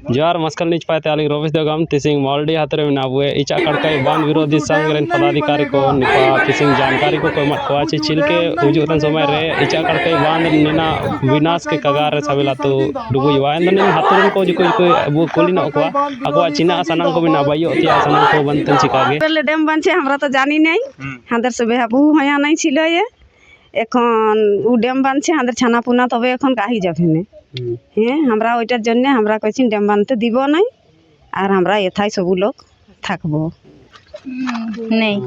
जोहार मस्कल नीच पाते आलिंग रोबिस देवगाम तिसिंग मॉलडी हातरे में नाबुए इचा कड़कई बांध विरोधी संघ रेन पदाधिकारी को निपा तिसिंग जानकारी को कोई मटकवा ची चिलके हुजुतन समय रे इचा कड़कई बांध निना विनाश के कगार रे सबिला तो डुबु युवाएं दनिन हातुरन को जिको अबु कोलिन अकवा अकवा चिना सनंग को बिना बायो तिया सनंग को बनतन चिकागे पहले डैम बनছে আমরা তো জানি নাই আমাদের সবে হাবু হয়া নাই ছিল এ এখন ও ড্যাম বানছে আমাদের ছানাপুনা তবে এখন কাহি যাবে না হ্যাঁ আমরা ওইটার জন্য আমরা কইছি ড্যাম বানতে দিব নাই আর আমরা এথাই সব লোক থাকবো नहीं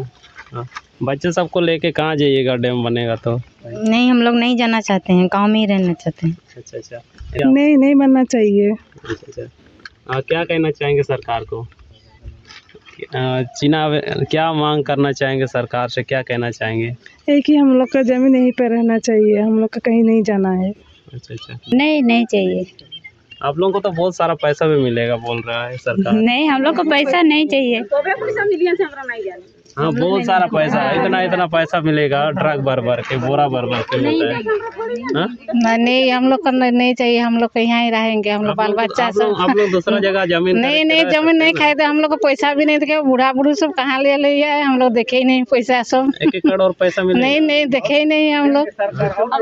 बच्चे सबको लेके कहाँ जाइएगा डैम बनेगा तो? नहीं हम लोग नहीं जाना चाहते हैं, गांव में ही रहना चाहते हैं। अच्छा अच्छा नहीं बनना चाहिए। अच्छा अच्छा क्या कहना चाहेंगे सरकार को? चीना क्या मांग करना चाहेंगे सरकार से, क्या कहना चाहेंगे? एक ही हम लोग का जमीन यहीं पे रहना चाहिए, हम लोग का कहीं नहीं जाना है। अच्छा अच्छा नहीं चाहिए। आप लोगों को तो बहुत सारा पैसा भी मिलेगा बोल रहा है सरकार। नहीं हम लोग को पैसा नहीं चाहिए। हाँ बहुत सारा पैसा, इतना पैसा मिलेगा, ट्रक भर भर के, बोरा भर भर के मिलता है। हाँ? नहीं हम लोग को नहीं चाहिए, हम लोग यहाँ ही रहेंगे, हम लोग बाल बच्चा सब। आप लोग दूसरा जगह जमीन नहीं जमीन नहीं खाए थे, हम लोग को पैसा भी नहीं देखे, बूढ़ा बूढ़ी सब कहाँ ले लिया है, हम लोग देखे ही नहीं पैसा सब। 1 एकड़ और पैसा मिलेगा? नहीं देखे ही नहीं हम लोग,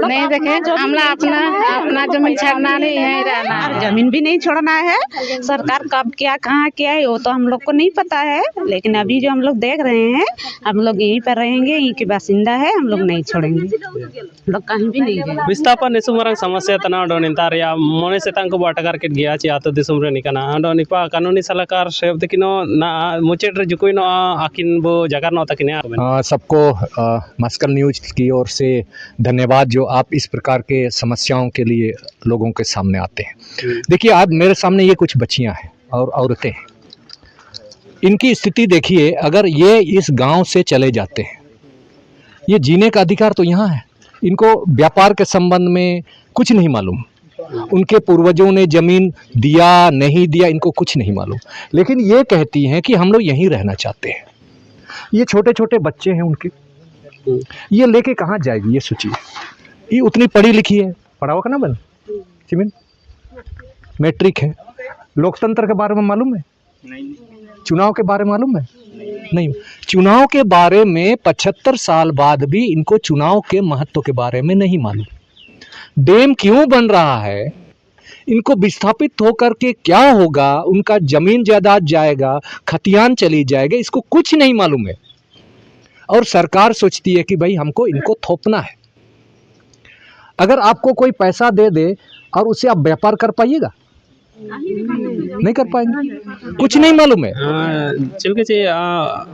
नहीं देखे। हमला अपना जमीन छाड़ना नहीं है, रहना जमीन भी नहीं छोड़ना है। सरकार कब क्या कहाँ क्या है वो तो हम लोग को नहीं पता है, लेकिन अभी जो हम लोग देख रहे हैं हम लोग यहीं पर रहेंगे, यहीं के बासिंदा है, हम लोग नहीं छोड़ेंगे, हम लोग कहीं भी नहीं जाएंगे। विस्थापन निसुम रंग समस्या तना डो निंतार या मोने से तंग को बाटकार के गया ची आतो दिसुम रे निकना डो निपा कानूनी सलाहकार शेफ किनो ना मुचेट रे जुकुई नो आकिन बो जगर नो तकिने सबको मस्कल न्यूज की ओर से धन्यवाद जो आप इस प्रकार के समस्याओं के लिए लोगों के सामने आते हैं। देखिए आज मेरे सामने ये कुछ बच्चियां हैं और औरतें हैं, इनकी स्थिति देखिए, अगर ये इस गांव से चले जाते हैं, ये जीने का अधिकार तो यहाँ है, इनको व्यापार के संबंध में कुछ नहीं मालूम, उनके पूर्वजों ने जमीन दिया नहीं दिया इनको कुछ नहीं मालूम, लेकिन ये कहती हैं कि हम लोग यहीं रहना चाहते हैं। ये छोटे छोटे बच्चे हैं उनके, ये लेके कहाँ जाएगी ये सोचिए। ये उतनी पढ़ी लिखी है, पढ़ा हुआ का ना बन चिमिन मैट्रिक है, लोकतंत्र के बारे में मालूम है? चुनाव के बारे में मालूम है? नहीं। चुनाव के बारे में 75 साल बाद भी इनको चुनाव के महत्व के बारे में नहीं मालूम। डैम क्यों बन रहा है, इनको विस्थापित होकर के क्या होगा, उनका जमीन जायदाद जाएगा, खतियान चली जाएगा, इसको कुछ नहीं मालूम है। और सरकार सोचती है कि भाई हमको इनको थोपना है। अगर आपको कोई पैसा दे दे और उससे आप व्यापार कर पाइएगा? नहीं कर पाएंगे, कुछ नहीं मालूम है। चिलके ची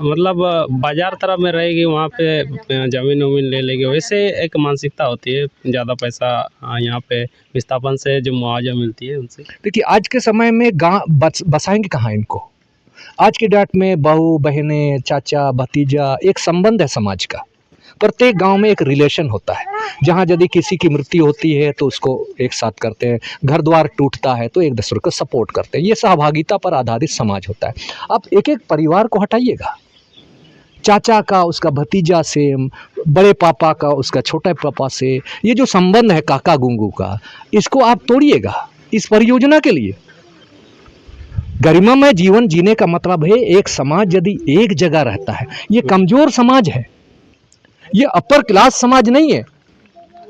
मतलब बाजार तरफ में रहेगी, वहाँ पे जमीन उमीन ले लेगी, वैसे एक मानसिकता होती है, ज़्यादा पैसा यहाँ पे विस्थापन से जो मुआवजा मिलती है उनसे। देखिए आज के समय में गाँव बसाएंगे कहाँ इनको? आज की डेट में बहू बहनें चाचा भतीजा एक संबंध है समाज का, प्रत्येक गांव में एक रिलेशन होता है, जहां यदि किसी की मृत्यु होती है तो उसको एक साथ करते हैं, घर द्वार टूटता है तो एक दूसरे को सपोर्ट करते हैं, ये सहभागिता पर आधारित समाज होता है। आप एक एक परिवार को हटाइएगा, चाचा का उसका भतीजा से, बड़े पापा का उसका छोटे पापा से, ये जो संबंध है काका गुंगू का, इसको आप तोड़िएगा इस परियोजना के लिए। गरिमामय जीवन जीने का मतलब है एक समाज यदि एक जगह रहता है, ये कमजोर समाज है, ये अपर क्लास समाज नहीं है,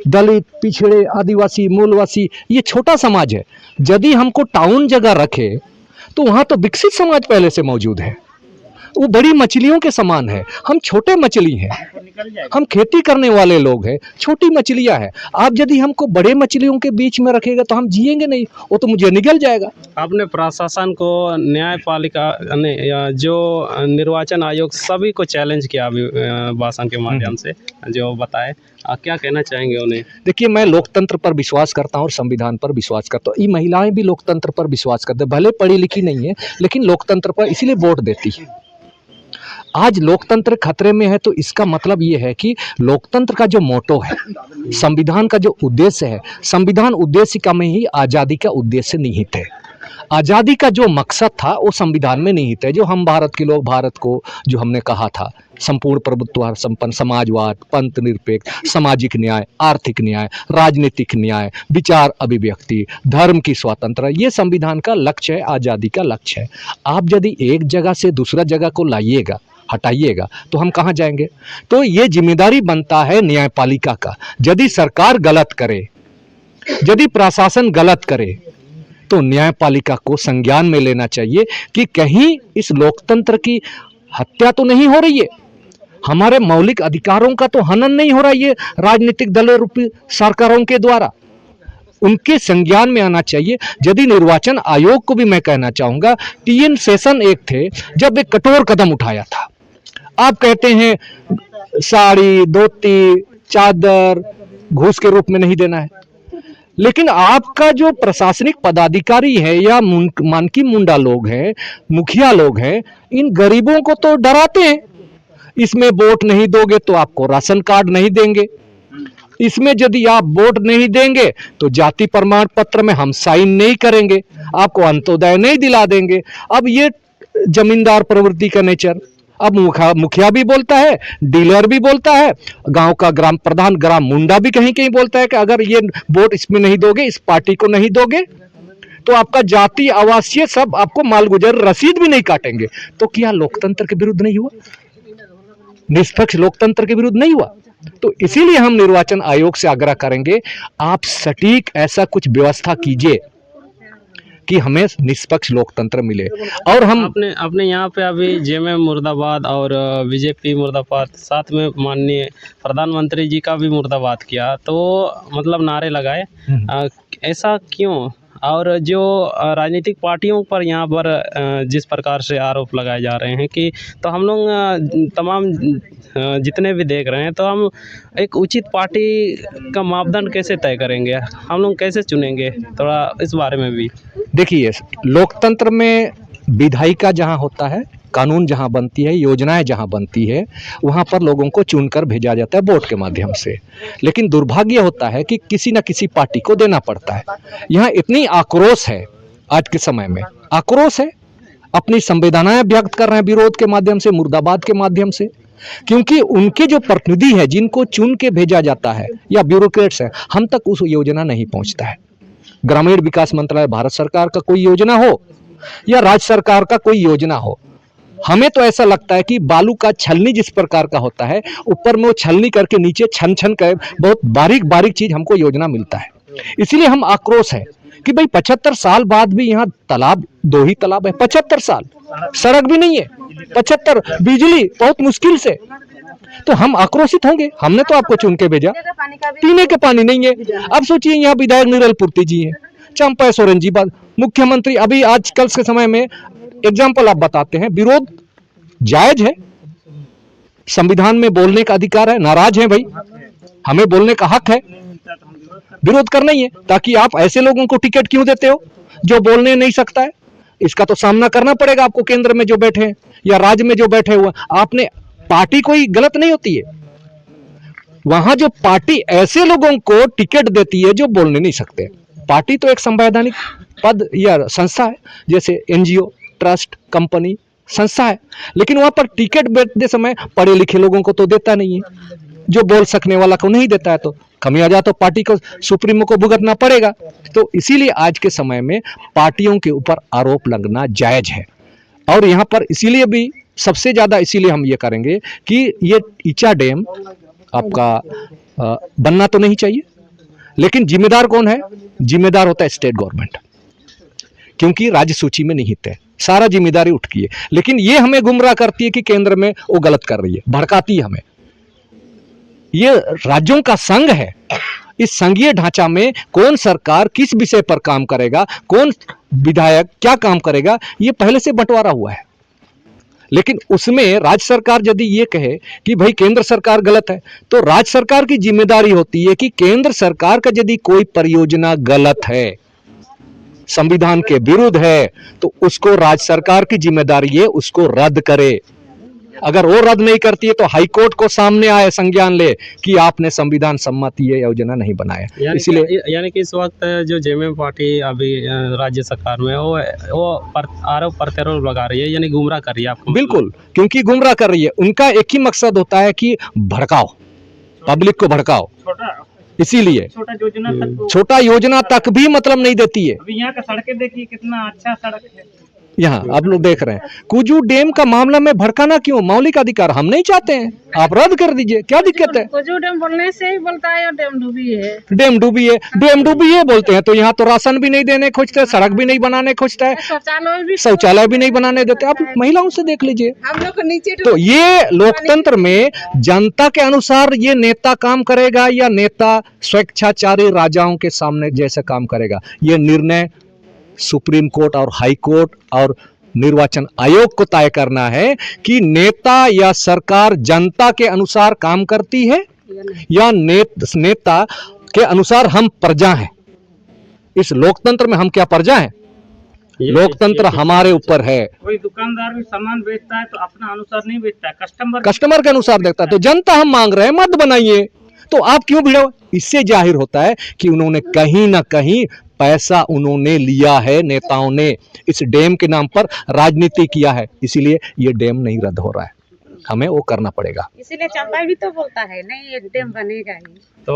दलित पिछड़े आदिवासी मूलवासी ये छोटा समाज है। यदि हमको टाउन जगह रखे तो वहां तो विकसित समाज पहले से मौजूद है, वो बड़ी मछलियों के समान है, हम छोटे मछली हैं, हम खेती करने वाले लोग हैं, छोटी मछलियां हैं। आप यदि हमको बड़े मछलियों के बीच में रखेगा तो हम जिएंगे नहीं, वो तो मुझे निगल जाएगा। आपने प्रशासन को, न्यायपालिका ने, जो निर्वाचन आयोग सभी को चैलेंज किया भाषण के माध्यम से जो बताए, क्या कहना चाहेंगे उन्हें? देखिए मैं लोकतंत्र पर विश्वास करता हूँ और संविधान पर विश्वास करता हूँ। ये महिलाएं भी लोकतंत्र पर विश्वास करते हैं, भले पढ़ी लिखी नहीं है लेकिन लोकतंत्र पर इसीलिए वोट देती है। आज लोकतंत्र खतरे में है तो इसका मतलब ये है कि लोकतंत्र का जो मोटो है, संविधान का जो उद्देश्य है, संविधान उद्देश्य का में ही आज़ादी का उद्देश्य निहित है। आज़ादी का जो मकसद था वो संविधान में निहित है। जो हम भारत के लोग, भारत को जो हमने कहा था संपूर्ण प्रभुत्व संपन्न समाजवाद, पंथ निरपेक्ष, सामाजिक न्याय, आर्थिक न्याय, राजनीतिक न्याय, विचार अभिव्यक्ति, धर्म की स्वतंत्रता, ये संविधान का लक्ष्य है, आज़ादी का लक्ष्य है। आप यदि एक जगह से दूसरा जगह को लाइएगा, हटाइएगा, तो हम कहाँ जाएंगे? तो ये जिम्मेदारी बनता है न्यायपालिका का। यदि सरकार गलत करे, यदि प्रशासन गलत करे, तो न्यायपालिका को संज्ञान में लेना चाहिए कि कहीं इस लोकतंत्र की हत्या तो नहीं हो रही है, हमारे मौलिक अधिकारों का तो हनन नहीं हो रहा है ये राजनीतिक दलों रूपी सरकारों के द्वारा। उनके संज्ञान में आना चाहिए। यदि निर्वाचन आयोग को भी मैं कहना चाहूंगा, 3 सेशन एक थे जब एक कठोर कदम उठाया था। आप कहते हैं साड़ी, धोती, चादर घूस के रूप में नहीं देना है, लेकिन आपका जो प्रशासनिक पदाधिकारी है या मानकी मुंडा लोग हैं, मुखिया लोग हैं, इन गरीबों को तो डराते हैं। इसमें वोट नहीं दोगे तो आपको राशन कार्ड नहीं देंगे, इसमें यदि आप वोट नहीं देंगे तो जाति प्रमाण पत्र में हम साइन नहीं करेंगे, आपको अंत्योदय नहीं दिला देंगे। अब ये जमींदार प्रवृत्ति का नेचर, अब मुखिया भी बोलता है, डीलर भी बोलता है, गांव का ग्राम प्रधान, ग्राम मुंडा भी कहीं कहीं बोलता है कि अगर ये वोट इसमें नहीं दोगे, इस पार्टी को नहीं दोगे, तो आपका जाति, आवासीय सब आपको मालगुजर रसीद भी नहीं काटेंगे। तो क्या लोकतंत्र के विरुद्ध नहीं हुआ? निष्पक्ष लोकतंत्र के विरुद्ध नहीं हुआ? तो इसीलिए हम निर्वाचन आयोग से आग्रह करेंगे, आप सटीक ऐसा कुछ व्यवस्था कीजिए कि हमें निष्पक्ष लोकतंत्र मिले। और हम अपने यहाँ पे अभी जेएमएम मुर्दाबाद और बीजेपी मुर्दाबाद, साथ में माननीय प्रधानमंत्री जी का भी मुर्दाबाद किया, तो मतलब नारे लगाए, ऐसा क्यों? और जो राजनीतिक पार्टियों पर यहाँ पर जिस प्रकार से आरोप लगाए जा रहे हैं कि, तो हम लोग तमाम जितने भी देख रहे हैं, तो हम एक उचित पार्टी का मापदंड कैसे तय करेंगे, हम लोग कैसे चुनेंगे? थोड़ा इस बारे में भी देखिए, लोकतंत्र में विधायिका जहाँ होता है, कानून जहाँ बनती है, योजनाएं जहाँ बनती है, वहाँ पर लोगों को चुनकर भेजा जाता है वोट के माध्यम से। लेकिन दुर्भाग्य होता है कि किसी न किसी पार्टी को देना पड़ता है। यहाँ इतनी आक्रोश है, आज के समय में आक्रोश है, अपनी संवेदनाएं व्यक्त कर रहे हैं विरोध के माध्यम से, मुर्दाबाद के माध्यम से, क्योंकि उनके जो प्रतिनिधि है, जिनको चुन के भेजा जाता है, या ब्यूरोक्रेट्स है, हम तक उस योजना नहीं पहुंचता है। ग्रामीण विकास मंत्रालय, भारत सरकार का कोई योजना हो या राज्य सरकार का कोई योजना हो, हमें तो ऐसा लगता है कि बालू का छलनी जिस प्रकार का होता है, ऊपर में वो छलनी करके नीचे छन छन कर बहुत बारीक बारीक चीज हमको योजना मिलता है। इसीलिए हम आक्रोश है कि भाई 75 साल बाद भी यहाँ तालाब, 2 ही तालाब है, 75 साल, सड़क भी नहीं है, 75, बिजली बहुत मुश्किल से, तो हम आक्रोशित होंगे। हमने तो आपको चुन के भेजा, पीने के पानी नहीं है। अब सोचिए, यहाँ विधायक नीरल पूर्ति जी हैं, चंपा सोरेन जी, मुख्यमंत्री, अभी आजकल के समय में एग्जाम्पल आप बताते हैं, विरोध जायज है, संविधान में बोलने का अधिकार है, नाराज है भाई, हमें बोलने का हक है, विरोध करना ही है। ताकि आप ऐसे लोगों को टिकट क्यों देते हो जो बोलने नहीं सकता है? इसका तो सामना करना पड़ेगा आपको, केंद्र में जो बैठे हैं या राज्य में जो बैठे हुए। आपने पार्टी कोई गलत नहीं होती है, वहां जो पार्टी ऐसे लोगों को टिकट देती है जो बोलने नहीं सकते। पार्टी तो एक संवैधानिक पद या संस्था है, जैसे एनजीओ, ट्रस्ट, कंपनी, संस्था है, लेकिन वहां पर टिकट देते समय पढ़े लिखे लोगों को तो देता नहीं है, जो बोल सकने वाला को नहीं देता है, तो कमी आ जाए तो पार्टी को, सुप्रीमो को भुगतना पड़ेगा। तो इसीलिए आज के समय में पार्टियों के ऊपर आरोप लगना जायज है। और यहाँ पर इसीलिए भी सबसे ज्यादा इसीलिए हम ये करेंगे कि ये ईचा डैम आपका बनना तो नहीं चाहिए, लेकिन जिम्मेदार कौन है? जिम्मेदार होता है स्टेट गवर्नमेंट, क्योंकि राज्य सूची में निहित है, सारा जिम्मेदारी उठती है। लेकिन ये हमें गुमराह करती है कि केंद्र में वो गलत कर रही है, भड़काती है हमें। ये राज्यों का संघ है, इस संघीय ढांचा में कौन सरकार किस विषय पर काम करेगा, कौन विधायक क्या काम करेगा, ये पहले से बंटवारा हुआ है। लेकिन उसमें राज्य सरकार यदि ये कहे कि भाई केंद्र सरकार गलत है, तो राज्य सरकार की जिम्मेदारी होती है कि केंद्र सरकार का यदि कोई परियोजना गलत है, संविधान के विरुद्ध है, तो उसको राज्य सरकार की जिम्मेदारी है उसको रद्द करे। अगर वो रद्द नहीं करती है तो हाई कोर्ट को सामने आए, संज्ञान ले कि आपने संविधान सम्मत ये योजना नहीं बनाया। इसलिए यानी कि इस वक्त जो जेएमएम पार्टी अभी राज्य सरकार में वो आरोप प्रत्यारोप लगा रही है, यानी गुमराह कर रही है आपको। बिल्कुल, क्योंकि गुमराह कर रही है। उनका एक ही मकसद होता है कि भड़काओ, पब्लिक को भड़काओ। इसीलिए छोटा योजना तक भी मतलब नहीं देती है। अभी यहाँ का सड़कें देखिए, कितना अच्छा सड़क है। यहाँ आप लोग देख रहे हैं, कुजू डैम का मामला में भड़काना क्यों? मौलिक अधिकार हम नहीं चाहते हैं, आप रद्द कर दीजिए, क्या दिक्कत है? कुजू डैम बोलने से ही बोलता है डैम डूबी है, डैम डूबी है, डैम डूबी है बोलते हैं तो यहाँ तो राशन भी नहीं देने खोजते, सड़क भी नहीं बनाने खोजता है, शौचालय भी नहीं बनाने देते। आप महिलाओं से देख लीजिए। हम लोग को नीचे तो ये लोकतंत्र में जनता के अनुसार ये नेता काम करेगा या नेता स्वेच्छाचारी राजाओं के सामने जैसे काम करेगा, ये निर्णय सुप्रीम कोर्ट और हाई कोर्ट और निर्वाचन आयोग को तय करना है कि नेता या सरकार जनता के अनुसार काम करती है या नेता के अनुसार हम प्रजा हैं। इस लोकतंत्र में हम क्या प्रजा हैं? लोकतंत्र हमारे ऊपर है। कोई दुकानदार भी सामान बेचता है तो अपना अनुसार नहीं बेचता है, कस्टमर के अनुसार देखता है। तो जनता हम मांग रहे हैं, मत बनाइए, तो आप क्यों भिड़ो? इससे जाहिर होता है कि उन्होंने कहीं ना कहीं पैसा उन्होंने लिया है, नेताओं ने इस डैम के नाम पर राजनीति किया है, इसीलिए ये डैम नहीं रद्द हो रहा है, हमें वो करना पड़ेगा। इसीलिए चंपा भी तो बोलता है नहीं ये डैम बनेगा ही। तो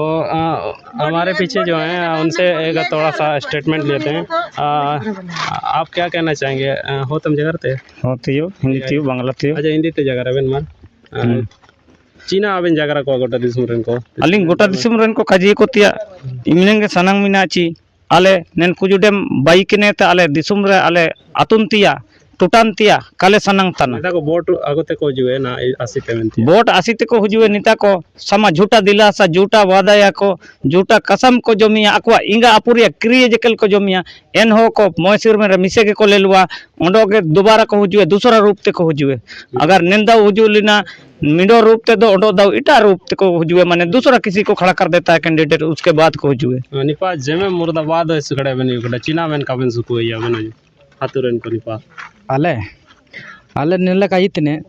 हमारे पीछे जो है उनसे एक थोड़ा सा स्टेटमेंट लेते हैं। आप क्या कहना चाहेंगे? हो तुम जगह थे हिंदी थियो बांग्ला थियो। अच्छा, हिंदी ते जगह रेन मान चीना आबेन जगह को गोटा दिसुम रेन को अलिंग गोटा दिसुम रेन को काजी को तिया इमनेंगे सनांग मिनाची आले नेन कुजू डैम बाइक ने ते आले दिसुम रे आले आतुन तिया टुटान तिया काले सनांग तना नेता को वोट आगोते को जुए ना आसी पेमेंट वोट आसीते को हुजुए नेता को समा झूठा दिलासा झूठा वादाया को झूठा कसम को जमिया अकवा इंगा अपुरिया क्रिय जकल को जमिया एन हो को मोयसिर में मिसे के को लेलुआ ओंडो के दोबारा को हुजुए दूसरा रूप ते को हुजुए। अगर निंदा हुजुलिना मिडो रूप ते दो ओंडो दाव इटा रूप ते को हुजुए, माने दूसरा किसी को खड़ा कर देता है कैंडिडेट, उसके बाद को हुजुए। निपा जेमे मुर्दाबाद सुकड़े बनी कड़े चीना में का बन सुको या बनो हातुरन को निपा आले आले नेले का इतने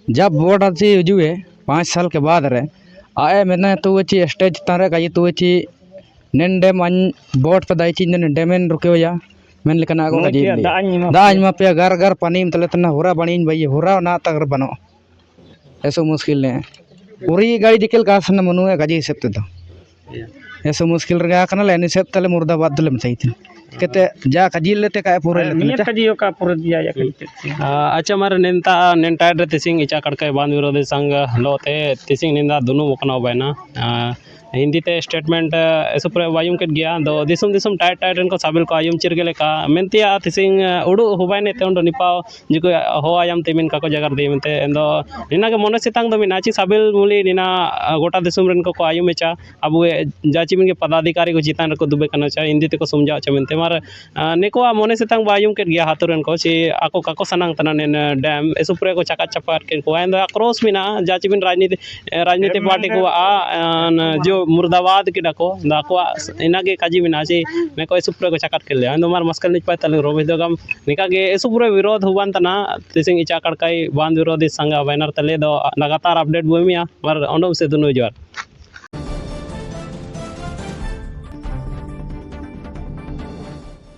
जब वोट अच्छी हुए 5 साल के बाद रे आए मैंने तो वची स्टेज तारे का ये तो वची नेंडे मन वोट पे दाई चीज ने डेमेन रुके हो या मैंने लिखना आगो का जी दाज में पे घर घर पानी में तले तना होरा बनीन भाई होरा ना तक बनो ऐसा मुश्किल है पूरी गाड़ी दिखल का सन मनु है गाजी सेप्ते तो ऐसा मुश्किल रहा कना लेने सेप तले मुर्दाबाद तले में चाहिए कहते जा कजील लेते का पूरे नियत कजियो का पूरे दिया या कहीं। अच्छा मारे नेंता नेंटाड तिसिंग इचा कड़के बांध विरोधी संघ लोते तिसिंग निंदा दोनों वकना बैना हिंदी ते स्टेटमेंट ऐसे पूरे वायुम के गया दो दिसुम दिसुम टाइट टाइट इनको साबिल को आयुम चिरगे लेका मेंतिया तिसिंग उडु हुबाई ने तेंडो निपाओ जिको हो आयाम तेमिन का को जगह दे मेंते एंदो निना के मोने सितांग दो मिनाची साबिल मुली निना गोटा दिसुम रेन को आयुम एचा अब जाची मिन के पदाधिकारी को चितान को दुबे कना चा हिंदी ते को समझा चा मेंते मार नेको मोने सितांग बायुम के गया हातुरन को ची आको काको सनांग तना ने डैम ऐसे पूरे को चका चपाट के को एंदो क्रॉस मिना जाची मिन राजनीति पार्टी को आ जो मुर्दाबाद की डाको दाको इनागे काजी मिनाची मैं को ऐसे पूरे को चकाट के ले अंदो मार मस्कल निच पाए तले रोबे दगम निका के ऐसे पूरे विरोध हुबान तना तिसिंग इचा कड़काई बांध विरोधी संघ बैनर तले दो लगातार अपडेट बुमिया मार ओंडम से दुनु जोर।